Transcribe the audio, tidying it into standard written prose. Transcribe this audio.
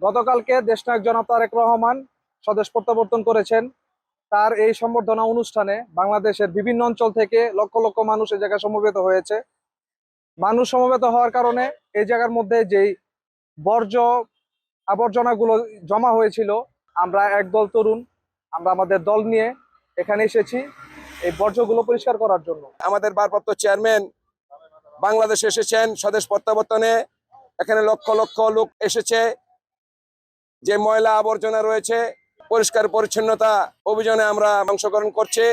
গতকালকে দেশনায়ক জনাব তারেক রহমান স্বদেশ প্রত্যাবর্তন করেছেন। তার এই সম্বর্ধনা অনুষ্ঠানে বাংলাদেশের বিভিন্ন অঞ্চল থেকে লক্ষ লক্ষ মানুষ এই জায়গায় সমবেত হয়েছে। মানুষ সমবেত হওয়ার কারণে এই জায়গার মধ্যে যেই বর্জ্য আবর্জনাগুলো জমা হয়েছিল, আমরা একদল তরুণ আমরা আমাদের দল নিয়ে এখানে এসেছি এই বর্জ্যগুলো পরিষ্কার করার জন্য। আমাদের ভারপ্রাপ্ত চেয়ারম্যান বাংলাদেশে এসেছেন স্বদেশ প্রত্যাবর্তনে। এখানে লক্ষ লক্ষ লোক এসেছে। যে ময়লা আবর্জনা রয়েছে পরিষ্কার পরিচ্ছন্নতা অভিযানে আমরা অংশগ্রহণ করছি।